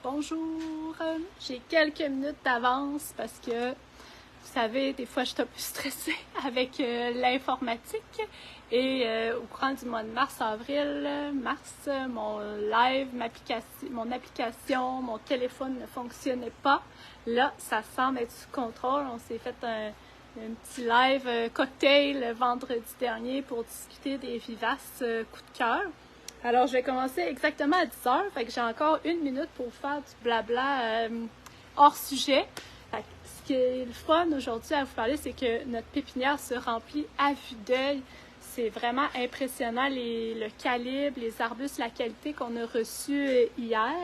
Bonjour, j'ai quelques minutes d'avance parce que, vous savez, des fois je suis un peu stressée avec l'informatique et au courant du mois de mars-avril, mon live, mon application, mon téléphone ne fonctionnait pas. Là, ça semble être sous contrôle. On s'est fait un petit live cocktail vendredi dernier pour discuter des vivaces coups de cœur. Alors, je vais commencer exactement à 10 heures, fait que j'ai encore 1 minute pour faire du blabla hors sujet. Fait que ce qui est le fun aujourd'hui à vous parler, c'est que notre pépinière se remplit à vue d'œil. C'est vraiment impressionnant le calibre, les arbustes, la qualité qu'on a reçue hier.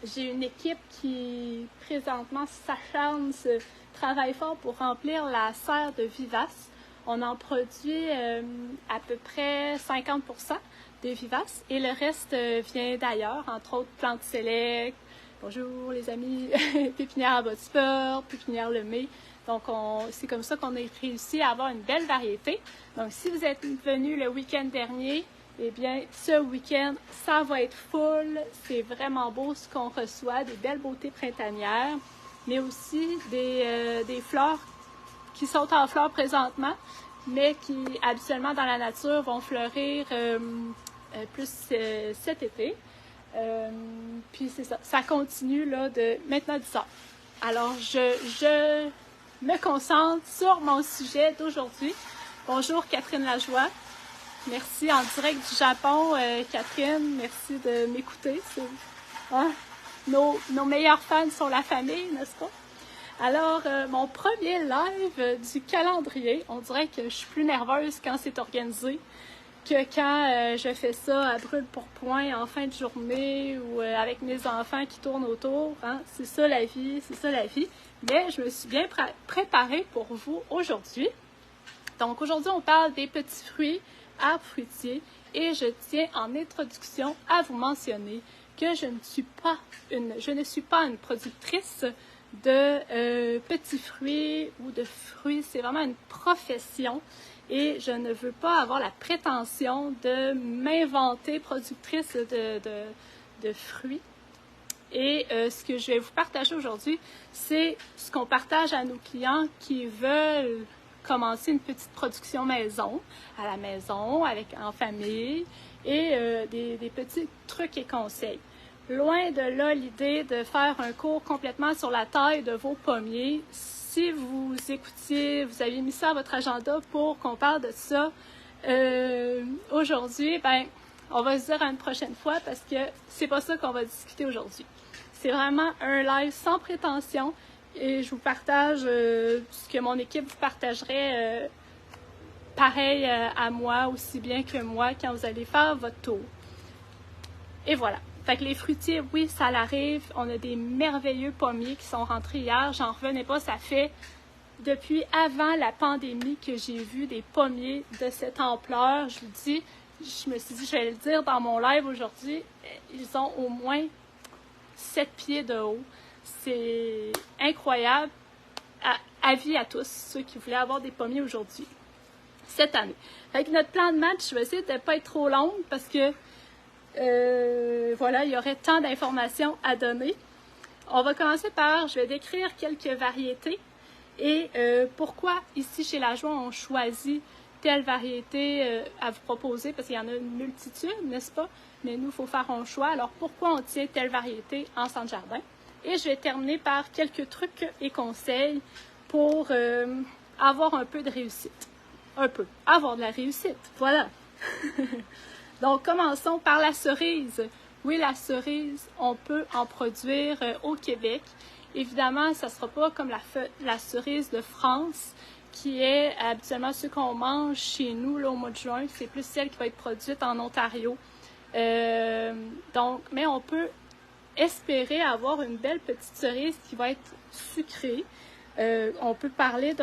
J'ai une équipe qui, présentement, s'acharne, travaille fort pour remplir la serre de vivaces. On en produit à peu près 50% des vivaces et le reste vient d'ailleurs, entre autres plantes select. Bonjour les amis, pépinière à Botsford, pépinière Lemay. Donc c'est comme ça qu'on a réussi à avoir une belle variété. Donc si vous êtes venus le week-end dernier, eh bien ce week-end, ça va être full. C'est vraiment beau ce qu'on reçoit, des belles beautés printanières, mais aussi des fleurs qui sont en fleurs présentement, mais qui habituellement dans la nature vont fleurir plus cet été. Puis c'est ça, ça continue là de maintenant 10 heures. Alors je me concentre sur mon sujet d'aujourd'hui. Bonjour Catherine Lajoie. Merci en direct du Japon, Catherine. Merci de m'écouter. Nos meilleurs fans sont la famille, n'est-ce pas? Alors, mon premier live du calendrier, on dirait que je suis plus nerveuse quand c'est organisé que quand je fais ça à brûle-pourpoint en fin de journée ou avec mes enfants qui tournent autour. Hein? C'est ça la vie, c'est ça la vie. Mais je me suis bien préparée pour vous aujourd'hui. Donc aujourd'hui, on parle des petits fruits, arbres fruitiers, et je tiens en introduction à vous mentionner que je ne suis pas une productrice de petits fruits ou de fruits. C'est vraiment une profession et je ne veux pas avoir la prétention de m'inventer productrice de fruits. Et ce que je vais vous partager aujourd'hui, c'est ce qu'on partage à nos clients qui veulent commencer une petite production maison, à la maison, en famille, et des petits trucs et conseils. Loin de là l'idée de faire un cours complètement sur la taille de vos pommiers. Si vous écoutiez, vous aviez mis ça à votre agenda pour qu'on parle de ça aujourd'hui, on va se dire à une prochaine fois parce que c'est pas ça qu'on va discuter aujourd'hui. C'est vraiment un live sans prétention et je vous partage ce que mon équipe vous partagerait pareil à moi, aussi bien que moi quand vous allez faire votre tour. Et voilà. Fait que les fruitiers, oui, ça l'arrive. On a des merveilleux pommiers qui sont rentrés hier. J'en revenais pas. Ça fait depuis avant la pandémie que j'ai vu des pommiers de cette ampleur. Je vous dis, je me suis dit, je vais le dire dans mon live aujourd'hui, ils ont au moins 7 pieds de haut. C'est incroyable. Avis à tous ceux qui voulaient avoir des pommiers aujourd'hui, cette année. Fait que notre plan de match, je vais essayer de ne pas être trop longue parce que voilà, il y aurait tant d'informations à donner. On va commencer par, je vais décrire quelques variétés et pourquoi ici chez Lajoie on choisit telle variété à vous proposer, parce qu'il y en a une multitude, n'est-ce pas? Mais nous, il faut faire un choix. Alors, pourquoi on tient telle variété en centre jardin? Et je vais terminer par quelques trucs et conseils pour avoir un peu de réussite. Avoir de la réussite, voilà. Donc, commençons par la cerise. Oui, la cerise, on peut en produire au Québec. Évidemment, ça ne sera pas comme la cerise de France, qui est habituellement ce qu'on mange chez nous là, au mois de juin. C'est plus celle qui va être produite en Ontario. Mais on peut espérer avoir une belle petite cerise qui va être sucrée. On peut parler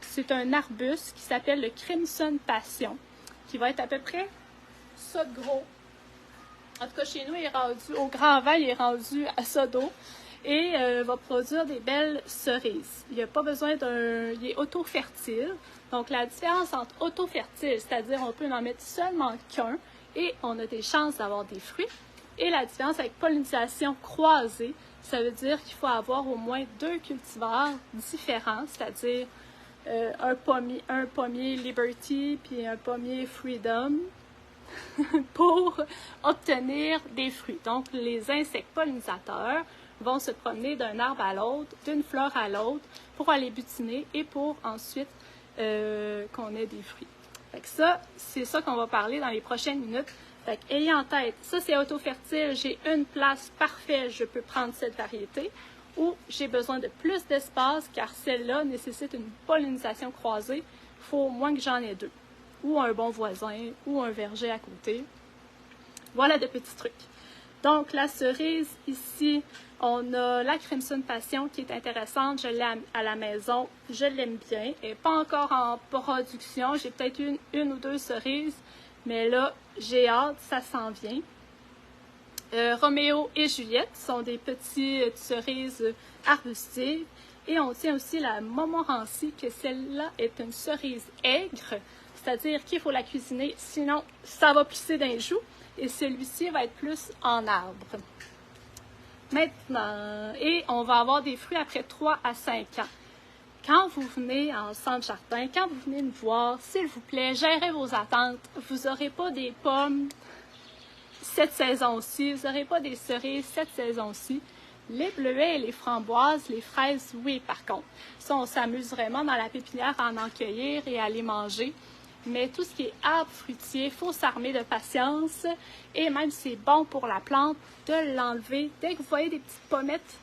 c'est un arbuste qui s'appelle le Crimson Passion, qui va être à peu près ça de gros. En tout cas, chez nous, il est rendu au grand vent, il est rendu à ça d'eau et va produire des belles cerises. Il n'y a pas besoin il est auto-fertile. Donc, la différence entre auto-fertile, c'est-à-dire on peut en mettre seulement qu'un et on a des chances d'avoir des fruits, Et la différence avec pollinisation croisée, ça veut dire qu'il faut avoir au moins 2 cultivars différents, c'est-à-dire un pommier Liberty puis un pommier Freedom pour obtenir des fruits. Donc, les insectes pollinisateurs vont se promener d'un arbre à l'autre, d'une fleur à l'autre, pour aller butiner et pour ensuite qu'on ait des fruits. Fait que ça, c'est ça qu'on va parler dans les prochaines minutes. Fait que, ayez en tête, ça c'est auto-fertile, j'ai une place parfaite, je peux prendre cette variété, ou j'ai besoin de plus d'espace car celle-là nécessite une pollinisation croisée, il faut au moins que j'en ai 2, ou un bon voisin, ou un verger à côté. Voilà de petits trucs. Donc, la cerise, ici, on a la Crimson Passion qui est intéressante. Je l'ai à la maison. Je l'aime bien. Elle n'est pas encore en production. J'ai peut-être une ou 2 cerises. Mais là, j'ai hâte. Ça s'en vient. Roméo et Juliette sont des petites cerises arbustives. Et on tient aussi la Montmorency, que celle-là est une cerise aigre. C'est-à-dire qu'il faut la cuisiner. Sinon, ça va plisser d'un joue. Et celui-ci va être plus en arbre. Maintenant, et on va avoir des fruits après 3 à 5 ans. Quand vous venez en centre jardin, quand vous venez me voir, s'il vous plaît, gérez vos attentes. Vous n'aurez pas des pommes cette saison-ci, vous n'aurez pas des cerises cette saison-ci. Les bleuets et les framboises, les fraises, oui, par contre. Ça, on s'amuse vraiment dans la pépinière à en cueillir et à les manger. Mais tout ce qui est arbre fruitier, il faut s'armer de patience. Et même si c'est bon pour la plante, de l'enlever. Dès que vous voyez des petites pommettes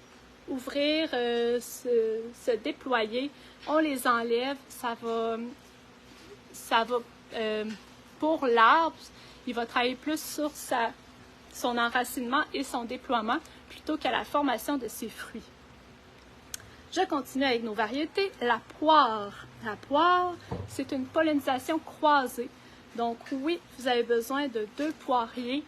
ouvrir, se déployer, on les enlève. Ça va pour l'arbre, il va travailler plus sur son enracinement et son déploiement plutôt qu'à la formation de ses fruits. Je continue avec nos variétés. La poire. La poire, c'est une pollinisation croisée. Donc oui, vous avez besoin de 2 poiriers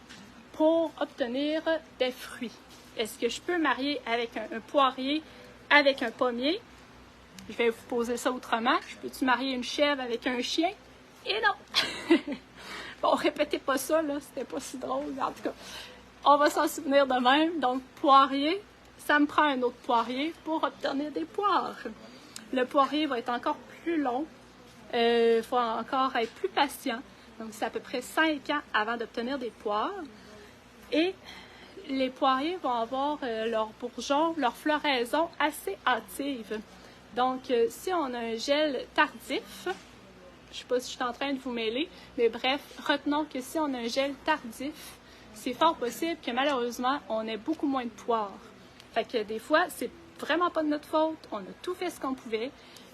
pour obtenir des fruits. Est-ce que je peux marier avec un poirier avec un pommier? Je vais vous poser ça autrement. Je peux-tu marier une chèvre avec un chien? Et non! Bon, répétez pas ça, là, c'était pas si drôle. En tout cas, on va s'en souvenir de même. Donc, poirier, ça me prend un autre poirier pour obtenir des poires. Le poirier va être encore plus long. Il faut encore être plus patient. Donc, c'est à peu près 5 ans avant d'obtenir des poires. Et les poiriers vont avoir leurs bourgeons, leur floraison assez hâtive. Donc, si on a un gel tardif, je ne sais pas si je suis en train de vous mêler, mais bref, retenons que si on a un gel tardif, c'est fort possible que malheureusement, on ait beaucoup moins de poires. Fait que des fois, c'est vraiment pas de notre faute, on a tout fait ce qu'on pouvait,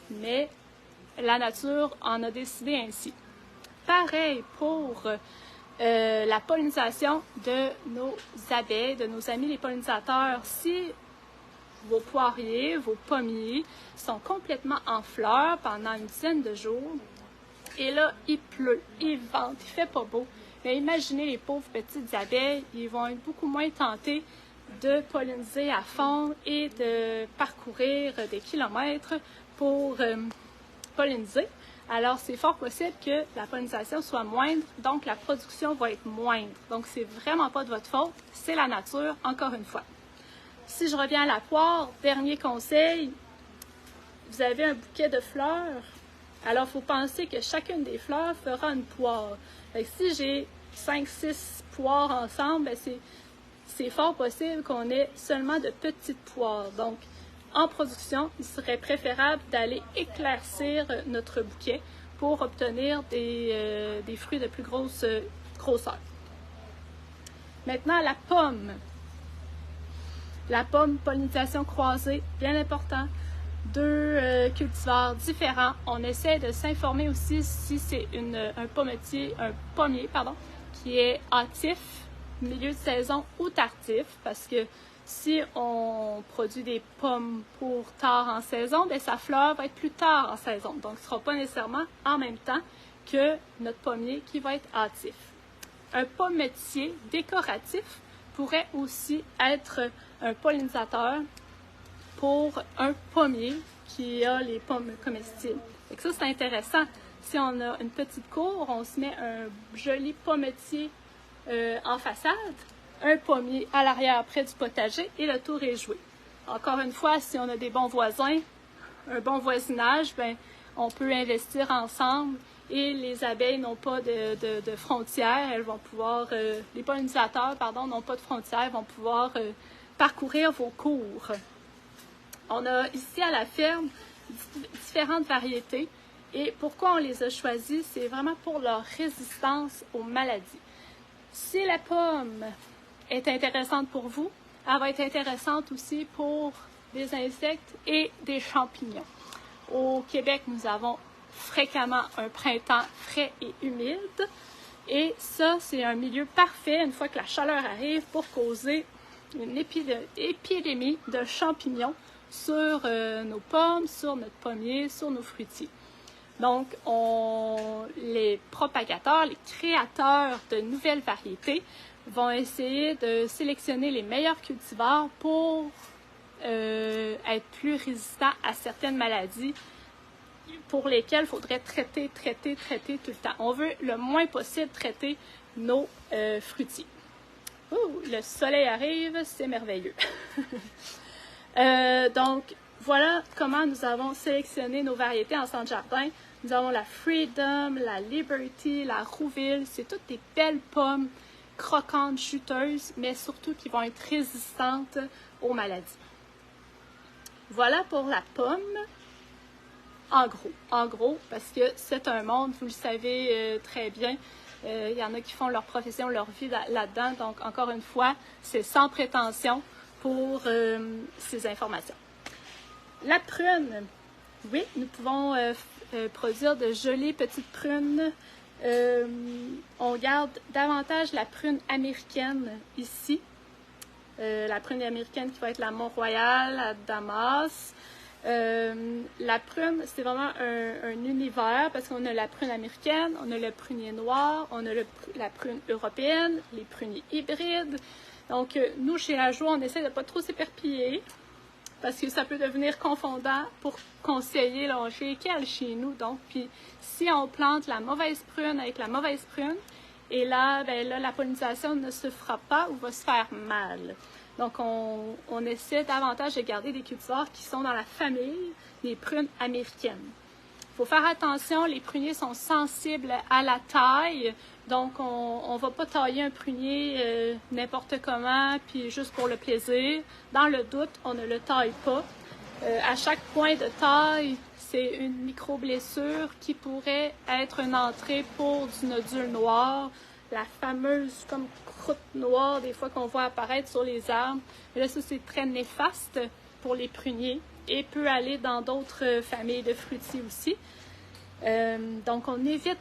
mais la nature en a décidé ainsi. Pareil pour la pollinisation de nos abeilles, de nos amis les pollinisateurs. Si vos poiriers, vos pommiers sont complètement en fleurs pendant une dizaine de jours, et là, il pleut, il vente, il fait pas beau, mais imaginez les pauvres petites abeilles, ils vont être beaucoup moins tentés de polliniser à fond et de parcourir des kilomètres pour polliniser. Alors, c'est fort possible que la pollinisation soit moindre, donc la production va être moindre. Donc, c'est vraiment pas de votre faute, c'est la nature, encore une fois. Si je reviens à la poire, dernier conseil, vous avez un bouquet de fleurs, alors il faut penser que chacune des fleurs fera une poire. Donc, si j'ai 5-6 poires ensemble, ben c'est fort possible qu'on ait seulement de petites poires. Donc, en production, il serait préférable d'aller éclaircir notre bouquet pour obtenir des fruits de plus grosse grosseur. Maintenant, la pomme. La pomme, pollinisation croisée, bien important. 2 cultivars différents. On essaie de s'informer aussi si c'est un pommier, qui est hâtif, milieu de saison ou tardif, parce que si on produit des pommes pour tard en saison, bien, sa fleur va être plus tard en saison. Donc, ce ne sera pas nécessairement en même temps que notre pommier qui va être hâtif. Un pommetier décoratif pourrait aussi être un pollinisateur pour un pommier qui a les pommes comestibles. Et ça, c'est intéressant. Si on a une petite cour, on se met un joli pommetier en façade. un pommier à l'arrière près du potager et le tour est joué. Encore une fois, si on a des bons voisins, un bon voisinage, ben, on peut investir ensemble et les abeilles n'ont pas de frontières. Elles vont pouvoir, les pollinisateurs, pardon, n'ont pas de frontières, vont pouvoir parcourir vos cours. On a ici à la ferme différentes variétés. Et pourquoi on les a choisis? C'est vraiment pour leur résistance aux maladies. Si la pomme est intéressante pour vous, elle va être intéressante aussi pour des insectes et des champignons. Au Québec, nous avons fréquemment un printemps frais et humide. Et ça, c'est un milieu parfait, une fois que la chaleur arrive, pour causer une épidémie de champignons sur nos pommes, sur notre pommier, sur nos fruitiers. Donc, les propagateurs, les créateurs de nouvelles variétés vont essayer de sélectionner les meilleurs cultivars pour être plus résistants à certaines maladies pour lesquelles il faudrait traiter tout le temps. On veut le moins possible traiter nos fruitiers. Ouh, le soleil arrive, c'est merveilleux. Donc, voilà comment nous avons sélectionné nos variétés en centre jardin. Nous avons la Freedom, la Liberty, la Rouville. C'est toutes des belles pommes croquantes, juteuses, mais surtout qui vont être résistantes aux maladies. Voilà pour la pomme. En gros, parce que c'est un monde, vous le savez très bien, il y en a qui font leur profession, leur vie là-dedans. Donc, encore une fois, c'est sans prétention pour ces informations. La prune. Oui, nous pouvons produire de jolies petites prunes. On garde davantage la prune américaine ici. La prune américaine qui va être la Mont-Royal, la Damas. La prune, c'est vraiment un univers parce qu'on a la prune américaine, on a le prunier noir, on a la prune européenne, les pruniers hybrides. Donc, nous, chez La Joie, on essaie de ne pas trop s'éperpiller parce que ça peut devenir confondant pour conseiller chez quel chez nous. Donc, puis si on plante la mauvaise prune avec la mauvaise prune, et là, ben là, la pollinisation ne se fera pas ou va se faire mal. Donc, on essaie davantage de garder des cultivars qui sont dans la famille des prunes américaines. Il faut faire attention, les pruniers sont sensibles à la taille. Donc, on ne va pas tailler un prunier n'importe comment, puis juste pour le plaisir. Dans le doute, on ne le taille pas. À chaque point de taille, c'est une micro-blessure qui pourrait être une entrée pour du nodule noir, la fameuse comme croûte noire des fois qu'on voit apparaître sur les arbres. Et là, ça, c'est très néfaste pour les pruniers et peut aller dans d'autres familles de fruitiers aussi. Donc, on évite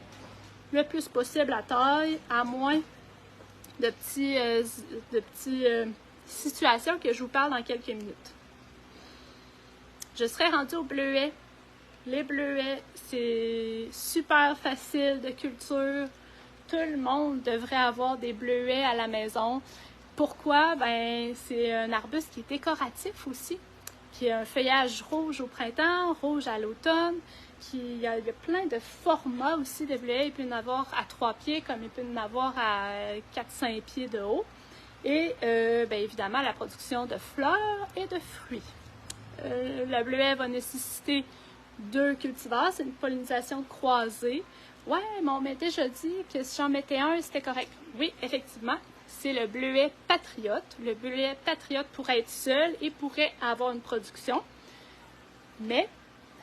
le plus possible la taille, à moins de petites situations que je vous parle dans quelques minutes. Je serai rendue au bleuet. Les bleuets, c'est super facile de culture. Tout le monde devrait avoir des bleuets à la maison. Pourquoi? Ben, c'est un arbuste qui est décoratif aussi, qui a un feuillage rouge au printemps, rouge à l'automne. Il y a plein de formats aussi de bleuets. Il peut y en avoir à 3 pieds, comme il peut y en avoir à 4-5 pieds de haut. Et bien évidemment, la production de fleurs et de fruits. Le bleuet va nécessiter 2 cultivars. C'est une pollinisation croisée. Ouais, mais on m'a déjà dit que si j'en mettais un, c'était correct. Oui, effectivement, c'est le bleuet patriote. Le bleuet patriote pourrait être seul et pourrait avoir une production. Mais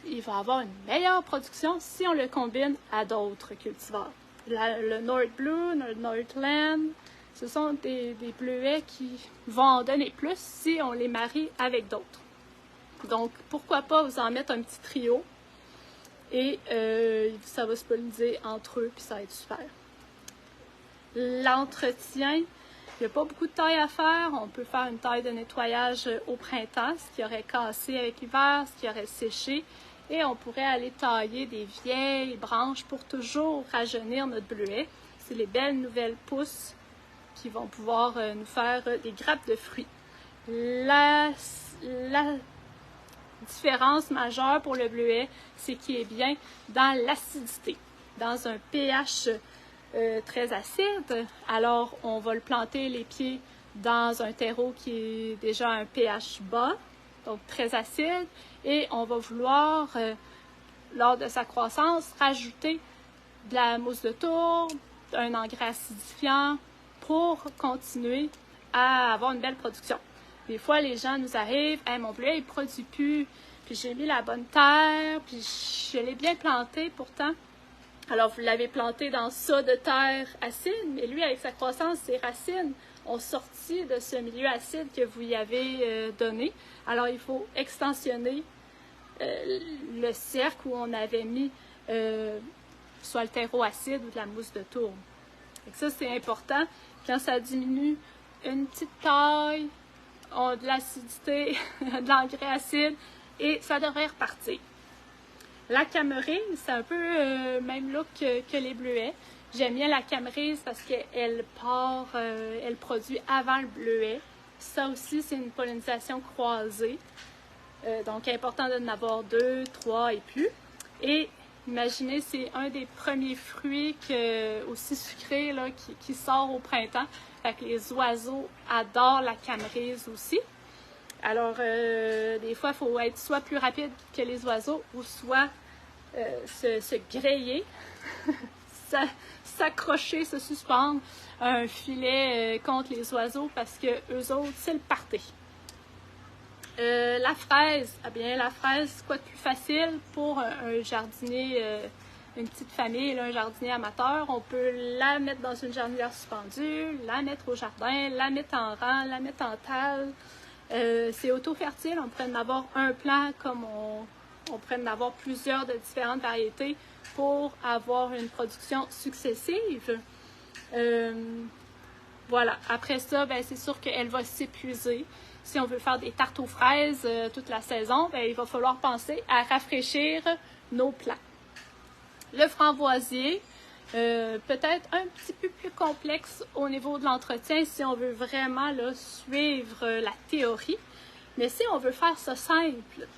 il va avoir une meilleure production si on le combine à d'autres cultivars. Le North Blue, le Northland, ce sont des bleuets qui vont en donner plus si on les marie avec d'autres. Donc, pourquoi pas vous en mettre un petit trio et ça va se polliniser entre eux puis ça va être super. L'entretien, il n'y a pas beaucoup de taille à faire. On peut faire une taille de nettoyage au printemps, ce qui aurait cassé avec l'hiver, ce qui aurait séché. Et on pourrait aller tailler des vieilles branches pour toujours rajeunir notre bleuet. C'est les belles nouvelles pousses qui vont pouvoir nous faire des grappes de fruits. La différence majeure pour le bleuet, c'est qu'il est bien dans l'acidité, dans un pH très acide. Alors, on va le planter les pieds dans un terreau qui est déjà un pH bas, donc très acide, et on va vouloir, lors de sa croissance, rajouter de la mousse de tourbe, un engrais acidifiant pour continuer à avoir une belle production. Des fois, les gens nous arrivent, hey, mon bleuet, il ne produit plus, puis j'ai mis la bonne terre, puis je l'ai bien planté pourtant. Alors, vous l'avez planté dans ça de terre acide, mais lui, avec sa croissance, ses racines ont sorti de ce milieu acide que vous y avez donné. Alors, il faut extensionner le cercle où on avait mis soit le terreau acide ou de la mousse de tourbe. Et ça, c'est important. Quand ça diminue une petite taille, on a de l'acidité, de l'engrais acide, et ça devrait repartir. La camerise, c'est un peu même look que les bleuets. J'aime bien la camerise parce qu'elle part, elle produit avant le bleuet. Ça aussi, c'est une pollinisation croisée. Donc, important d'en avoir 2, 3 et plus. Et imaginez, c'est un des premiers fruits aussi sucrés là, qui sort au printemps. Fait que les oiseaux adorent la camerise aussi. Alors, des fois, il faut être soit plus rapide que les oiseaux ou soit se griller, s'accrocher, se suspendre à un filet contre les oiseaux parce que eux autres, c'est le party. La fraise, eh bien, la fraise, quoi de plus facile pour un jardinier, une petite famille, là, un jardinier amateur. On peut la mettre dans une jardinière suspendue, la mettre au jardin, la mettre en rang, la mettre en table. C'est auto-fertile, on pourrait en avoir un plant comme on pourrait en avoir plusieurs de différentes variétés pour avoir une production successive. Voilà. Après ça, ben, c'est sûr qu'elle va s'épuiser. Si on veut faire des tartes aux fraises toute la saison, ben, il va falloir penser à rafraîchir nos plants. Le framboisier, peut-être un petit peu plus complexe au niveau de l'entretien si on veut vraiment là, suivre la théorie. Mais si on veut faire ça simple,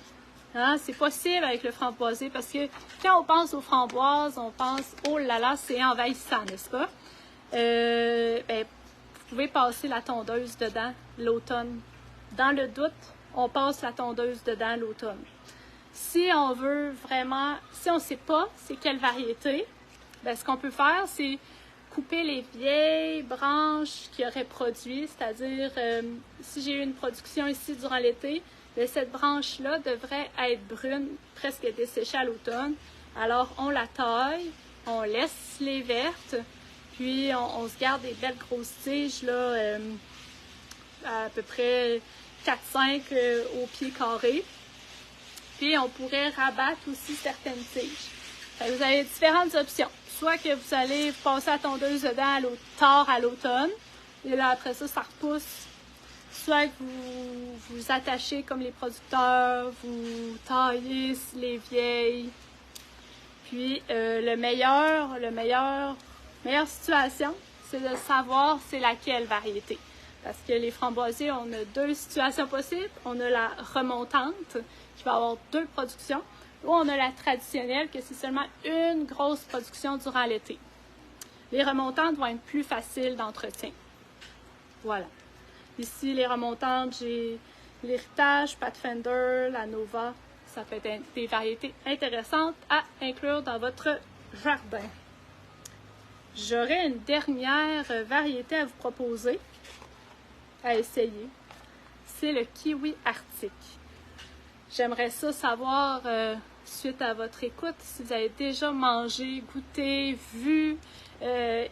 hein, c'est possible avec le framboisier parce que quand on pense aux framboises, on pense « oh là là, c'est envahissant, n'est-ce pas? » Ben, vous pouvez passer la tondeuse dedans l'automne. Dans le doute, on passe la tondeuse dedans l'automne. Si on veut vraiment, si on ne sait pas c'est quelle variété, bien, ce qu'on peut faire, c'est couper les vieilles branches qui auraient produit, c'est-à-dire si j'ai eu une production ici durant l'été, bien, cette branche-là devrait être brune, presque desséchée à l'automne. Alors, on la taille, on laisse les vertes, puis on se garde des belles grosses tiges, là, à peu près 4-5 au pied carré. Puis, on pourrait rabattre aussi certaines tiges. Vous avez différentes options. Soit que vous allez passer la tondeuse dedans tard à l'automne, et là, après ça, ça repousse. Soit que vous attachez comme les producteurs, vous taillez les vieilles. Puis, meilleure situation, c'est de savoir c'est laquelle variété. Parce que les framboisiers, on a 2 situations possibles. On a la remontante, qui va avoir 2 productions, ou on a la traditionnelle, que c'est seulement une grosse production durant l'été. Les remontantes vont être plus faciles d'entretien. Voilà. Ici, les remontantes, j'ai l'héritage, Pathfinder, la Nova. Ça peut être des variétés intéressantes à inclure dans votre jardin. J'aurais une dernière variété à vous proposer, à essayer. C'est le kiwi arctique. J'aimerais ça savoir, suite à votre écoute, si vous avez déjà mangé, goûté, vu,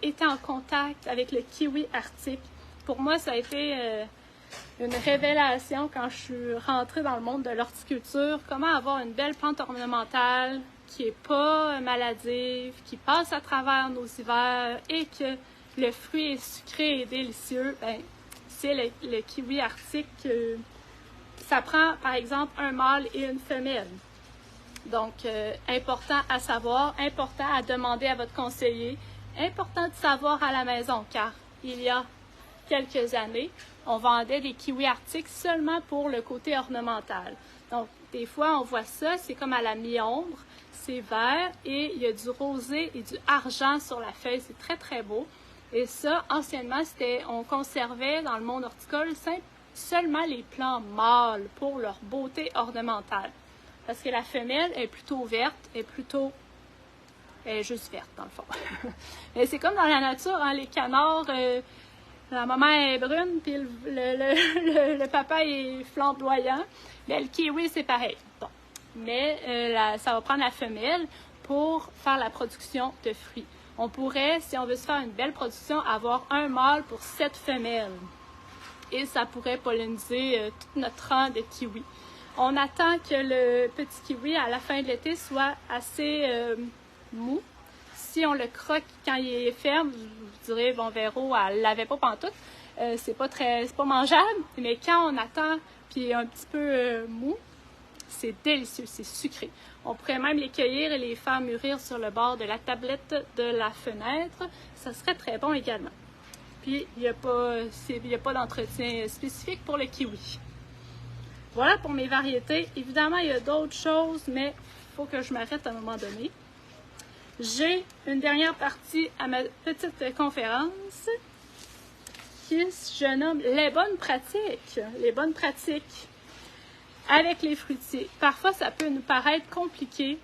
été en contact avec le kiwi arctique. Pour moi, ça a été une révélation quand je suis rentrée dans le monde de l'horticulture. Comment avoir une belle plante ornementale qui n'est pas maladive, qui passe à travers nos hivers et que le fruit est sucré et délicieux. Ben, c'est le kiwi arctique. Ça prend, par exemple, un mâle et une femelle. Donc, important à savoir, important à demander à votre conseiller, important de savoir à la maison, car il y a quelques années, on vendait des kiwis arctiques seulement pour le côté ornemental. Donc, des fois, on voit ça, c'est comme à la mi-ombre, c'est vert et il y a du rosé et du argent sur la feuille, c'est très, très beau. Et ça, anciennement, on conservait dans le monde horticole seulement les plants mâles pour leur beauté ornementale. Parce que la femelle est plutôt verte, elle est juste verte dans le fond. Mais c'est comme dans la nature, hein, les canards, la maman est brune, puis le papa est flamboyant. Mais le kiwi, c'est pareil. Bon. Mais ça va prendre la femelle pour faire la production de fruits. On pourrait, si on veut se faire une belle production, avoir un mâle pour 7 femelles. Et ça pourrait polliniser tout notre rang de kiwis. On attend que le petit kiwi, à la fin de l'été, soit assez mou. Si on le croque quand il est ferme, vous direz, bon, Véro, elle ne l'avait pas pantoute. C'est pas mangeable, mais quand on attend, puis un petit peu mou, c'est délicieux, c'est sucré. On pourrait même les cueillir et les faire mûrir sur le bord de la tablette de la fenêtre. Ça serait très bon également. Puis, il n'y a pas d'entretien spécifique pour le kiwi. Voilà pour mes variétés. Évidemment, il y a d'autres choses, mais il faut que je m'arrête à un moment donné. J'ai une dernière partie à ma petite conférence qui je nomme les bonnes pratiques. Les bonnes pratiques avec les fruitiers. Parfois, ça peut nous paraître compliqué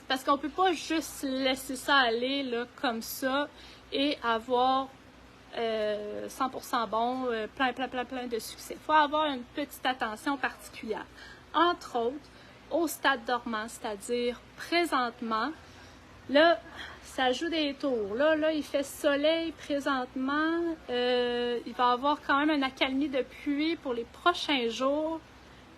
parce qu'on ne peut pas juste laisser ça aller là, comme ça et avoir 100% bon, plein de succès. Il faut avoir une petite attention particulière. Entre autres, au stade dormant, c'est-à-dire présentement, là, ça joue des tours. Là, il fait soleil présentement. Il va y avoir quand même une accalmie de pluie pour les prochains jours.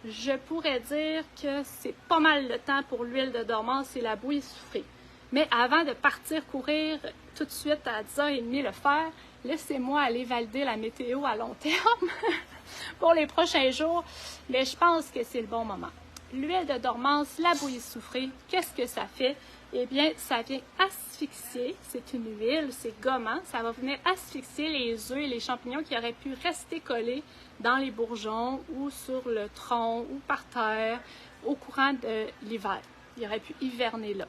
Je pourrais dire que c'est pas mal le temps pour l'huile de dormance et la bouillie soufrée. Mais avant de partir courir tout de suite à 10h30 le faire, laissez-moi aller valider la météo à long terme pour les prochains jours. Mais je pense que c'est le bon moment. L'huile de dormance, la bouillie soufrée, qu'est-ce que ça fait? Eh bien, ça vient asphyxier. C'est une huile, c'est gommant. Ça va venir asphyxier les œufs et les champignons qui auraient pu rester collés dans les bourgeons ou sur le tronc ou par terre au courant de l'hiver. Il aurait pu hiverner là.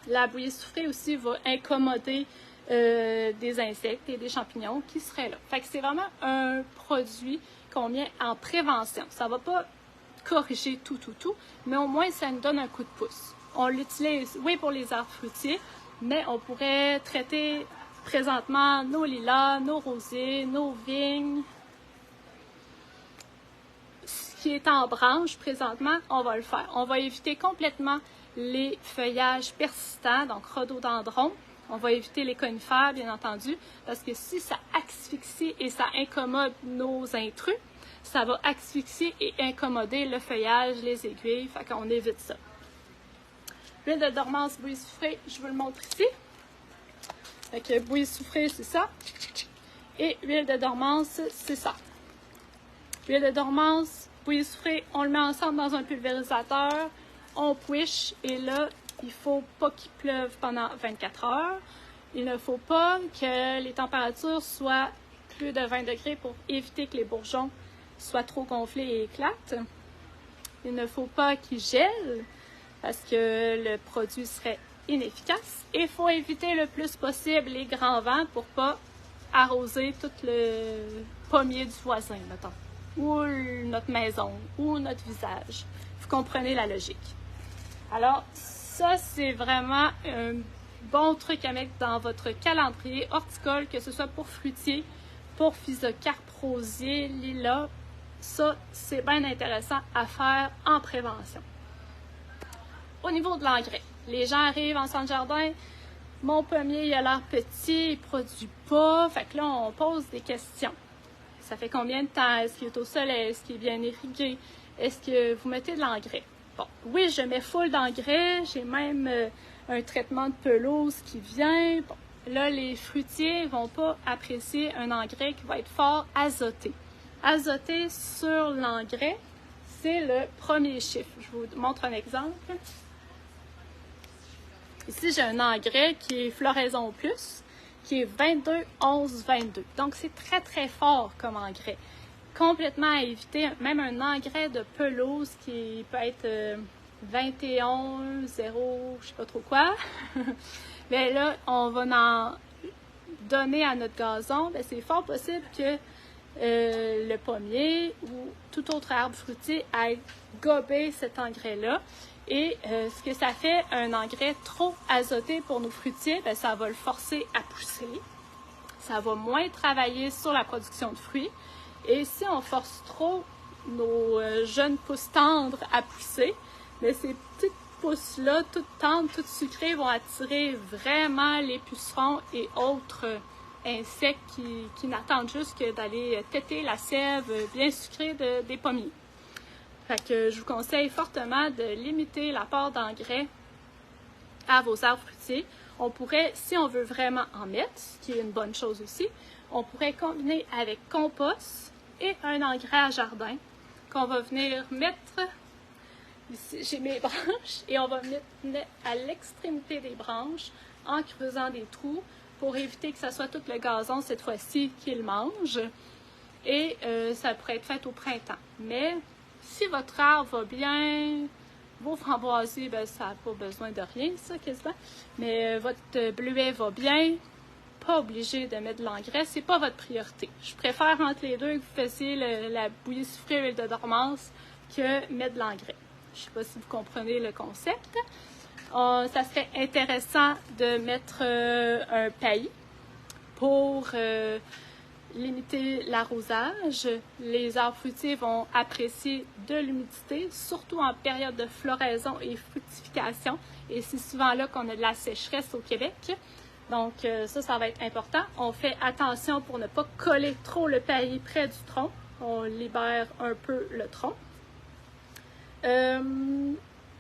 La bouillie soufrée aussi va incommoder des insectes et des champignons qui seraient là. Fait que c'est vraiment un produit qu'on met en prévention. Ça ne va pas corriger tout, mais au moins ça nous donne un coup de pouce. On l'utilise, oui, pour les arbres fruitiers, mais on pourrait traiter présentement nos lilas, nos rosiers, nos vignes. Ce qui est en branche présentement, on va le faire. On va éviter complètement les feuillages persistants, donc rhododendrons. On va éviter les conifères, bien entendu, parce que si ça asphyxie et ça incommode nos intrus, ça va asphyxier et incommoder le feuillage, les aiguilles, fait qu'on évite ça. L'huile de dormance, bouillie soufrée, je vous le montre ici. Fait que bouillie soufrée, c'est ça. Et huile de dormance, c'est ça. L'huile de dormance, bouillie soufrée, on le met ensemble dans un pulvérisateur, on push et là, il ne faut pas qu'il pleuve pendant 24 heures. Il ne faut pas que les températures soient plus de 20 degrés pour éviter que les bourgeons soient trop gonflés et éclatent. Il ne faut pas qu'il gèle parce que le produit serait inefficace. Et il faut éviter le plus possible les grands vents pour ne pas arroser tout le pommier du voisin, mettons, ou notre maison, ou notre visage. Vous comprenez la logique. Alors, ça, c'est vraiment un bon truc à mettre dans votre calendrier horticole, que ce soit pour fruitier, pour physocarpe, rosier, lilas. Ça, c'est bien intéressant à faire en prévention. Au niveau de l'engrais, les gens arrivent en centre jardin, mon pommier, il a l'air petit, il ne produit pas. Fait que là, on pose des questions. Ça fait combien de temps? Est-ce qu'il est au soleil? Est-ce qu'il est bien irrigué? Est-ce que vous mettez de l'engrais? Bon, oui, je mets full d'engrais. J'ai même un traitement de pelouse qui vient. Bon, là, les fruitiers ne vont pas apprécier un engrais qui va être fort azoté. Azoté sur l'engrais, c'est le premier chiffre. Je vous montre un exemple. Ici, j'ai un engrais qui est floraison plus, qui est 22, 11, 22. Donc, c'est très, très fort comme engrais. Complètement à éviter, même un engrais de pelouse qui peut être 21, 0, je ne sais pas trop quoi. Mais là, on va donner à notre gazon, bien, c'est fort possible que le pommier ou tout autre arbre fruitier aille gober cet engrais-là. Et ce que ça fait, un engrais trop azoté pour nos fruitiers, bien, ça va le forcer à pousser. Ça va moins travailler sur la production de fruits. Et si on force trop nos jeunes pousses tendres à pousser, bien, ces petites pousses-là, toutes tendres, toutes sucrées, vont attirer vraiment les pucerons et autres insectes qui n'attendent juste que d'aller têter la sève bien sucrée des pommiers. Fait que je vous conseille fortement de limiter l'apport d'engrais à vos arbres fruitiers. On pourrait, si on veut vraiment en mettre, ce qui est une bonne chose aussi, on pourrait combiner avec compost et un engrais à jardin qu'on va venir mettre ici, j'ai mes branches, et on va mettre à l'extrémité des branches en creusant des trous pour éviter que ce soit tout le gazon cette fois-ci qui le mange. Et ça pourrait être fait au printemps. Mais si votre arbre va bien, vos framboisiers, ben, ça n'a pas besoin de rien, ça, quasiment. Mais votre bleuet va bien, pas obligé de mettre de l'engrais, c'est pas votre priorité. Je préfère entre les deux que vous fassiez la bouillie soufflée à l'huile de dormance que mettre de l'engrais. Je ne sais pas si vous comprenez le concept. Ça serait intéressant de mettre un paillis pour limiter l'arrosage. Les arbres fruitiers vont apprécier de l'humidité, surtout en période de floraison et fructification. Et c'est souvent là qu'on a de la sécheresse au Québec. Donc ça va être important. On fait attention pour ne pas coller trop le paillis près du tronc. On libère un peu le tronc.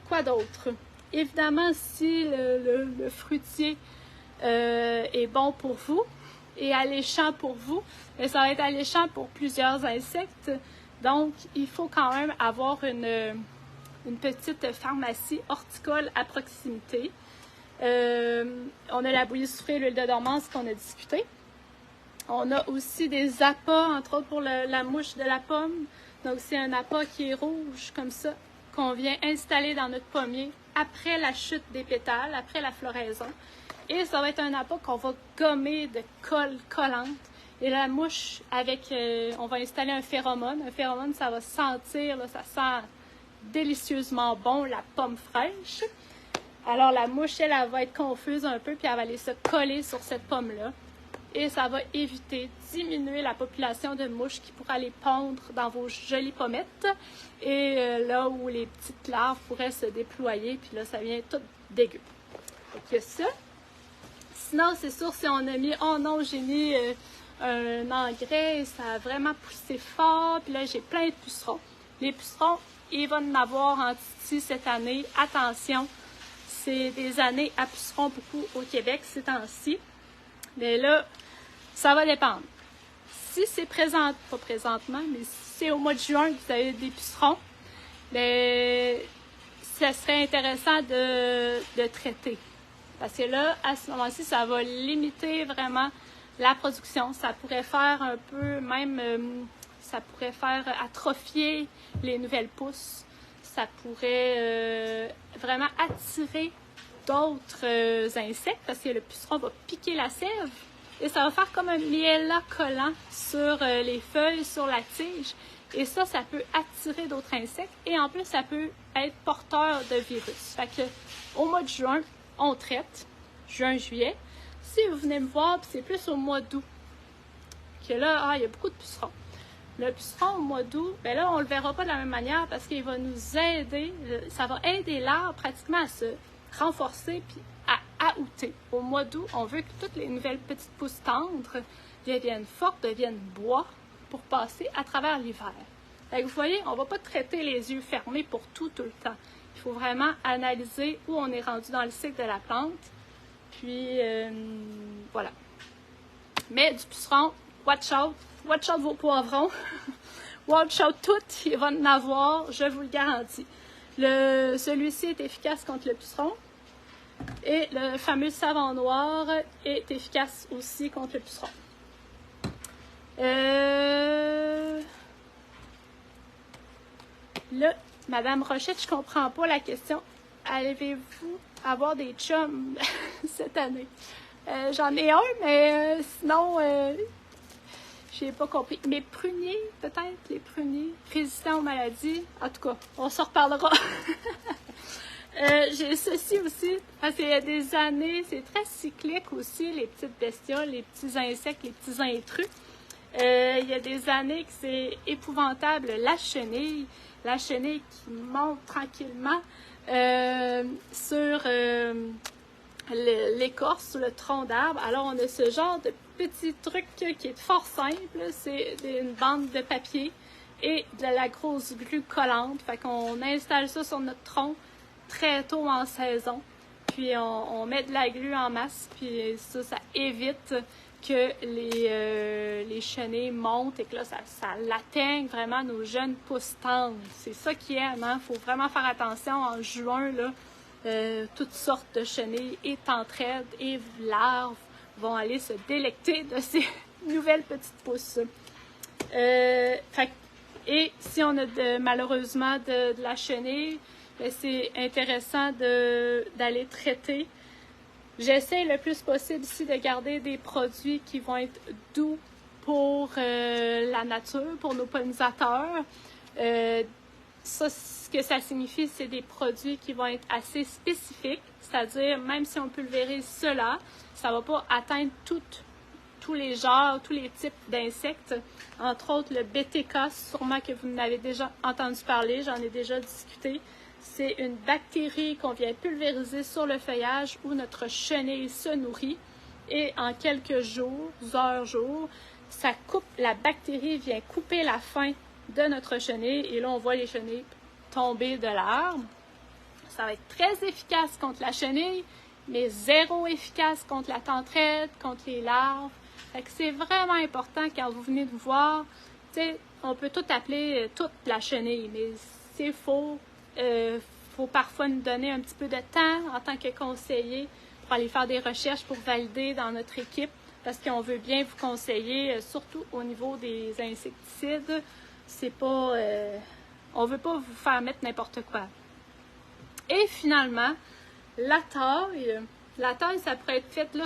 Quoi d'autre? Évidemment, si le fruitier est bon pour vous et alléchant pour vous, mais ça va être alléchant pour plusieurs insectes. Donc, il faut quand même avoir une petite pharmacie horticole à proximité. On a la bouillie soufflée, l'huile de dormance qu'on a discuté. On a aussi des appâts, entre autres pour la mouche de la pomme. Donc, c'est un appât qui est rouge, comme ça, qu'on vient installer dans notre pommier après la chute des pétales, après la floraison. Et ça va être un appât qu'on va gommer de colle collante. Et la mouche, on va installer un phéromone. Un phéromone, ça va sentir, là, ça sent délicieusement bon la pomme fraîche. Alors, la mouche, elle va être confuse un peu, puis elle va aller se coller sur cette pomme-là. Et ça va diminuer la population de mouches qui pourraient aller pondre dans vos jolies pommettes. Et là où les petites larves pourraient se déployer, puis là, ça vient tout dégueu. Donc, ça. Sinon, c'est sûr, si on a mis, oh non, j'ai mis un engrais, ça a vraiment poussé fort, puis là, j'ai plein de pucerons. Les pucerons, il va en avoir en Titi cette année. Attention, c'est des années à pucerons beaucoup au Québec ces temps-ci. Mais là, ça va dépendre. Si c'est pas présentement, mais si c'est au mois de juin que vous avez des pucerons, bien, ça serait intéressant de traiter. Parce que là, à ce moment-ci, ça va limiter vraiment la production. Ça pourrait faire un peu, même, ça pourrait faire atrophier les nouvelles pousses. Ça pourrait vraiment attirer d'autres insectes parce que le puceron va piquer la sève et ça va faire comme un miella collant sur les feuilles, sur la tige. Et ça peut attirer d'autres insectes et en plus, ça peut être porteur de virus. Fait que au mois de juin, on traite, juin-juillet. Si vous venez me voir, puis c'est plus au mois d'août, que là, il y a beaucoup de pucerons. Le puceron au mois d'août, bien là, on ne le verra pas de la même manière parce qu'il va nous aider, ça va aider l'arbre pratiquement à se renforcer puis à outer. Au mois d'août, on veut que toutes les nouvelles petites pousses tendres deviennent fortes, deviennent bois pour passer à travers l'hiver. Fait que vous voyez, on ne va pas traiter les yeux fermés pour tout le temps. Il faut vraiment analyser où on est rendu dans le cycle de la plante. Puis, voilà. Mais du puceron, watch out vos poivrons. Watch out tout, il va en avoir, je vous le garantis. Celui-ci est efficace contre le puceron. Et le fameux savon noir est efficace aussi contre le puceron. Là, Madame Rochette, je comprends pas la question. Allez-vous avoir des chums cette année? J'en ai un, mais sinon, j'ai pas compris. Mes pruniers, peut-être, les pruniers résistants aux maladies. En tout cas, on s'en reparlera. J'ai ceci aussi, parce qu'il y a des années, c'est très cyclique aussi, les petites bestioles, les petits insectes, les petits intrus. Il y a des années que c'est épouvantable, la chenille qui monte tranquillement sur l'écorce, sur le tronc d'arbre. Alors, on a ce genre de petit truc qui est fort simple, c'est une bande de papier et de la grosse glu collante. Fait qu'on installe ça sur notre tronc très tôt en saison, puis on met de la glu en masse, puis ça évite que les chenilles montent et que là, ça l'atteigne vraiment nos jeunes pousses tendres. C'est ça qui aime, hein? Faut vraiment faire attention en juin, là, toutes sortes de chenilles et tentraides et larves vont aller se délecter de ces nouvelles petites pousses. Et si on a malheureusement de la chenille, c'est intéressant d'aller traiter. J'essaie le plus possible ici de garder des produits qui vont être doux pour la nature, pour nos pollinisateurs. Ça, ce que ça signifie, c'est des produits qui vont être assez spécifiques, c'est-à-dire même si on pulvérise cela, ça ne va pas atteindre tous les genres, tous les types d'insectes. Entre autres, le BTK, sûrement que vous en avez déjà entendu parler, j'en ai déjà discuté. C'est une bactérie qu'on vient pulvériser sur le feuillage où notre chenille se nourrit. Et en quelques jours, jours, la bactérie vient couper la fin de notre chenille. Et là, on voit les chenilles tomber de l'arbre. Ça va être très efficace contre la chenille, mais zéro efficace contre la tentraide, contre les larves. Fait que c'est vraiment important quand vous venez de voir. Tu sais, on peut tout appeler toute la chenille, mais c'est faux. Faut parfois nous donner un petit peu de temps en tant que conseiller pour aller faire des recherches pour valider dans notre équipe parce qu'on veut bien vous conseiller, surtout au niveau des insecticides. C'est pas, on veut pas vous faire mettre n'importe quoi. Et finalement, la taille. La taille, ça pourrait être faite là.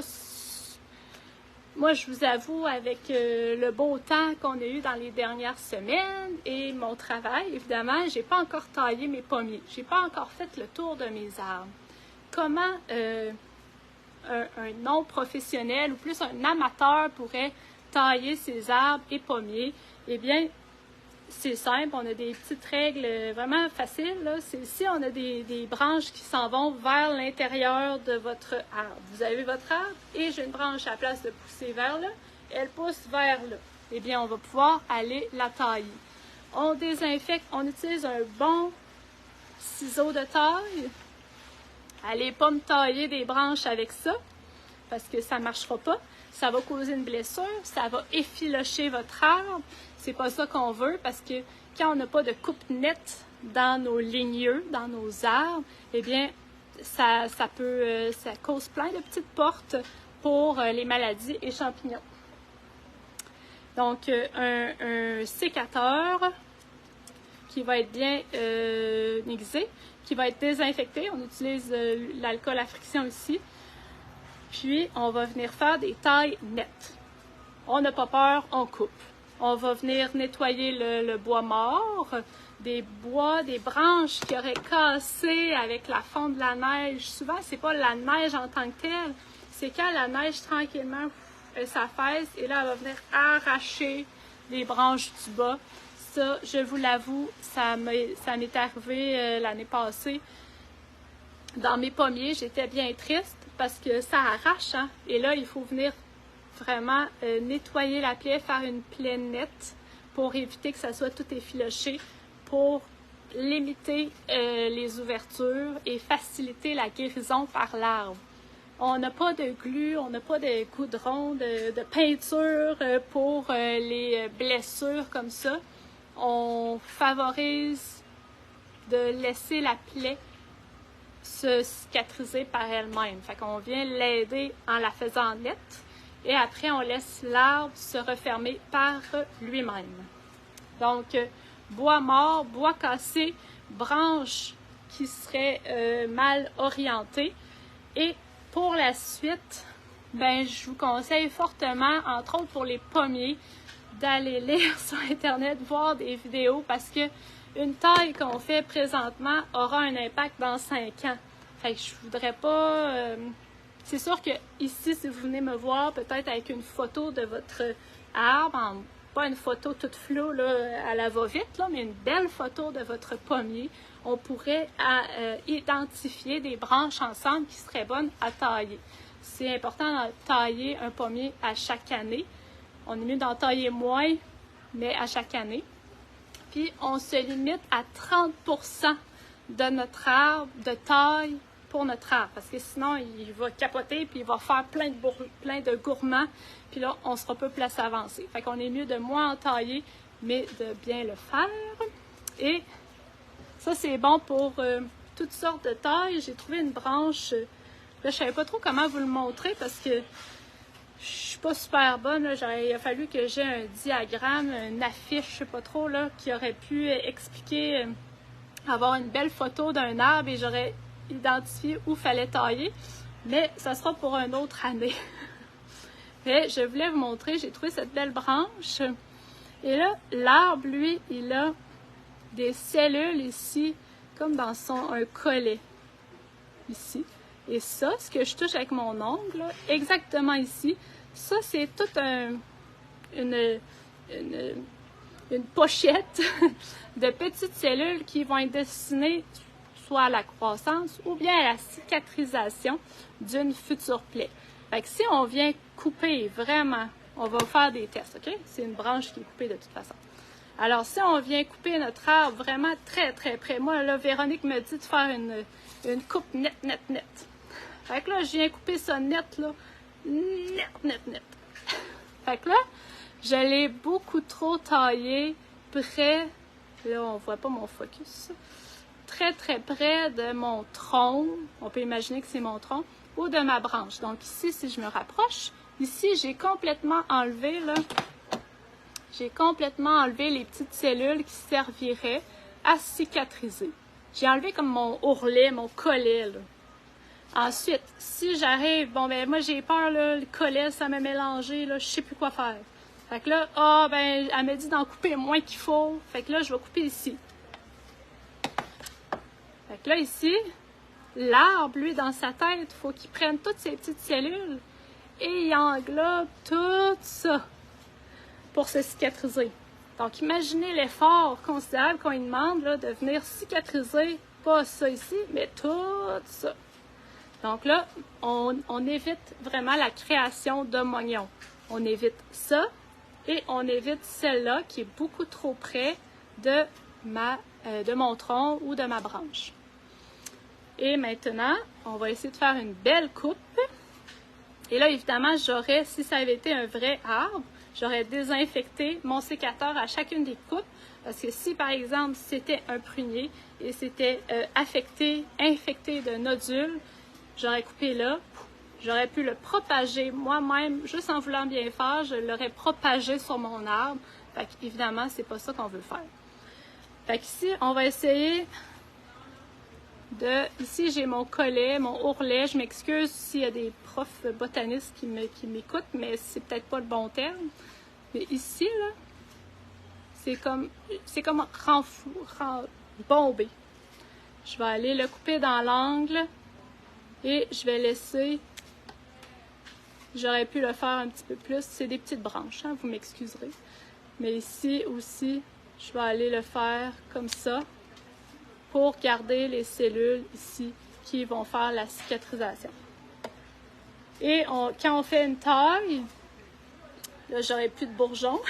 Moi, je vous avoue, avec le beau temps qu'on a eu dans les dernières semaines et mon travail, évidemment, j'ai pas encore taillé mes pommiers. J'ai pas encore fait le tour de mes arbres. Comment un non-professionnel ou plus un amateur pourrait tailler ses arbres et pommiers? Eh bien, c'est simple, on a des petites règles vraiment faciles. Là. Si on a des branches qui s'en vont vers l'intérieur de votre arbre. Vous avez votre arbre et j'ai une branche à la place de pousser vers là, elle pousse vers là. Eh bien, on va pouvoir aller la tailler. On désinfecte, on utilise un bon ciseau de taille. Allez pas me tailler des branches avec ça parce que ça ne marchera pas. Ça va causer une blessure, ça va effilocher votre arbre. C'est pas ça qu'on veut parce que quand on n'a pas de coupe nette dans nos ligneux, dans nos arbres, eh bien, ça cause plein de petites portes pour les maladies et champignons. Donc, un sécateur qui va être bien aiguisé, qui va être désinfecté. On utilise l'alcool à friction ici. Puis, on va venir faire des tailles nettes. On n'a pas peur, on coupe. On va venir nettoyer le bois mort, des branches qui auraient cassé avec la fonte de la neige. Souvent, c'est pas la neige en tant que telle, c'est quand la neige tranquillement s'affaisse et là, elle va venir arracher les branches du bas. Ça, je vous l'avoue, ça m'est arrivé l'année passée. Dans mes pommiers, j'étais bien triste parce que ça arrache, hein? Et là, il faut venir vraiment nettoyer la plaie, faire une plaie nette pour éviter que ça soit tout effiloché, pour limiter les ouvertures et faciliter la guérison par l'arbre. On n'a pas de glu, on n'a pas de goudron, de peinture pour les blessures comme ça. On favorise de laisser la plaie se cicatriser par elle-même. Fait qu'on vient l'aider en la faisant nette. Et après, on laisse l'arbre se refermer par lui-même. Donc, bois mort, bois cassé, branches qui seraient mal orientées. Et pour la suite, ben je vous conseille fortement, entre autres pour les pommiers, d'aller lire sur Internet, voir des vidéos, parce que une taille qu'on fait présentement aura un impact dans 5 ans. Fait que je voudrais pas... c'est sûr que ici, si vous venez me voir, peut-être avec une photo de votre arbre, pas une photo toute floue là, à la va-vite, là, mais une belle photo de votre pommier, on pourrait identifier des branches ensemble qui seraient bonnes à tailler. C'est important de tailler un pommier à chaque année. On est mieux d'en tailler moins, mais à chaque année. Puis, on se limite à 30% de notre arbre de taille pour notre arbre. Parce que sinon, il va capoter, puis il va faire plein de gourmands. Puis là, on sera peu place avancée. Fait qu'on est mieux de moins en tailler, mais de bien le faire. Et ça, c'est bon pour toutes sortes de tailles. J'ai trouvé une branche. Là, je ne savais pas trop comment vous le montrer parce que je suis pas super bonne. Là. Il a fallu que j'ai un diagramme, une affiche, je sais pas trop, là, qui aurait pu expliquer, avoir une belle photo d'un arbre et j'aurais identifié où fallait tailler. Mais ça sera pour une autre année. Mais je voulais vous montrer, j'ai trouvé cette belle branche. Et là, l'arbre, lui, il a des cellules ici, comme dans un collet. Ici. Et ça, ce que je touche avec mon ongle, là, exactement ici, ça, c'est toute une pochette de petites cellules qui vont être destinées soit à la croissance ou bien à la cicatrisation d'une future plaie. Fait que si on vient couper vraiment, on va faire des tests, OK? C'est une branche qui est coupée de toute façon. Alors, si on vient couper notre arbre vraiment très, très près, moi, là, Véronique me dit de faire une coupe net. Fait que là, je viens couper ça net, là. Net. Fait que là, je l'ai beaucoup trop taillé près, là, on voit pas mon focus, très, très près de mon tronc. On peut imaginer que c'est mon tronc, ou de ma branche. Donc ici, si je me rapproche, ici, j'ai complètement enlevé, là, les petites cellules qui serviraient à cicatriser. J'ai enlevé comme mon ourlet, mon collet, là. Ensuite, si j'arrive, bon ben moi j'ai peur, là, le collet, ça m'a mélangé, là, je sais plus quoi faire. Fait que là, elle m'a dit d'en couper moins qu'il faut. Fait que là, je vais couper ici. Fait que là, ici, l'arbre, lui, dans sa tête, il faut qu'il prenne toutes ces petites cellules et il englobe tout ça pour se cicatriser. Donc, imaginez l'effort considérable qu'on lui demande là, de venir cicatriser, pas ça ici, mais tout ça. Donc là, on évite vraiment la création de mognons. On évite ça et on évite celle-là qui est beaucoup trop près de mon tronc ou de ma branche. Et maintenant, on va essayer de faire une belle coupe. Et là, évidemment, si ça avait été un vrai arbre, j'aurais désinfecté mon sécateur à chacune des coupes. Parce que si, par exemple, c'était un prunier et c'était infecté de nodules, j'aurais coupé là, j'aurais pu le propager moi-même, juste en voulant bien faire, je l'aurais propagé sur mon arbre. Fait qu'évidemment, c'est pas ça qu'on veut faire. Fait qu'ici, on va essayer ici, j'ai mon collet, mon ourlet. Je m'excuse s'il y a des profs botanistes qui m'écoutent, mais c'est peut-être pas le bon terme. Mais ici, là, c'est comme bombé. Je vais aller le couper dans l'angle et je vais laisser. J'aurais pu le faire un petit peu plus. C'est des petites branches, hein, vous m'excuserez. Mais ici aussi, je vais aller le faire comme ça pour garder les cellules ici qui vont faire la cicatrisation. Et quand on fait une taille, là, j'aurai plus de bourgeons.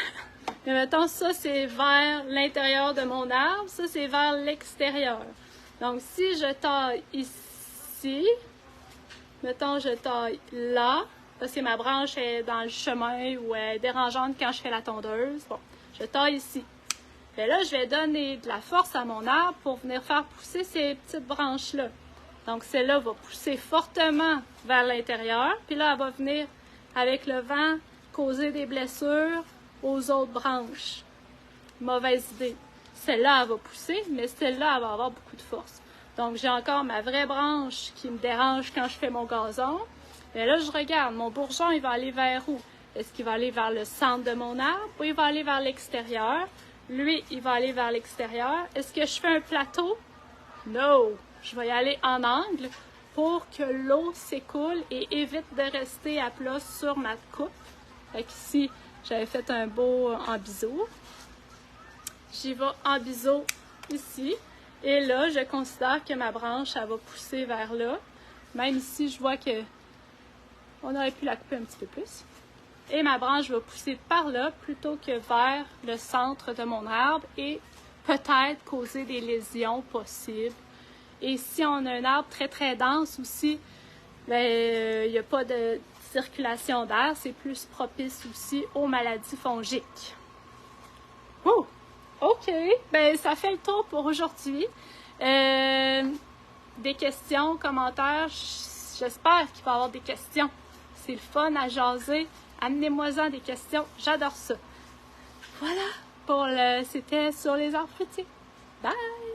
Mais mettons, ça, c'est vers l'intérieur de mon arbre. Ça, c'est vers l'extérieur. Donc, si je taille ici, mettons, je taille là, parce que ma branche est dans le chemin ou elle est dérangeante quand je fais la tondeuse. Bon, je taille ici. Et là, je vais donner de la force à mon arbre pour venir faire pousser ces petites branches-là. Donc, celle-là va pousser fortement vers l'intérieur. Puis là, elle va venir, avec le vent, causer des blessures aux autres branches. Mauvaise idée. Celle-là, elle va pousser, mais celle-là, elle va avoir beaucoup de force. Donc, j'ai encore ma vraie branche qui me dérange quand je fais mon gazon. Mais là, je regarde, mon bourgeon, il va aller vers où? Est-ce qu'il va aller vers le centre de mon arbre ou il va aller vers l'extérieur? Lui, il va aller vers l'extérieur. Est-ce que je fais un plateau? Non! Je vais y aller en angle pour que l'eau s'écoule et évite de rester à plat sur ma coupe. Fait qu'ici, j'avais fait un beau en biseau. J'y vais en biseau ici. Et là, je considère que ma branche, elle va pousser vers là. Même ici, je vois que on aurait pu la couper un petit peu plus. Et ma branche va pousser par là plutôt que vers le centre de mon arbre et peut-être causer des lésions possibles. Et si on a un arbre très très dense aussi, ben, il n'y a pas de circulation d'air, c'est plus propice aussi aux maladies fongiques. Oh! OK, ben ça fait le tour pour aujourd'hui. Des questions, commentaires, j'espère qu'il va y avoir des questions. C'est le fun à jaser. Amenez-moi-en des questions, j'adore ça. Voilà, c'était sur les arbres fruitiers. Bye!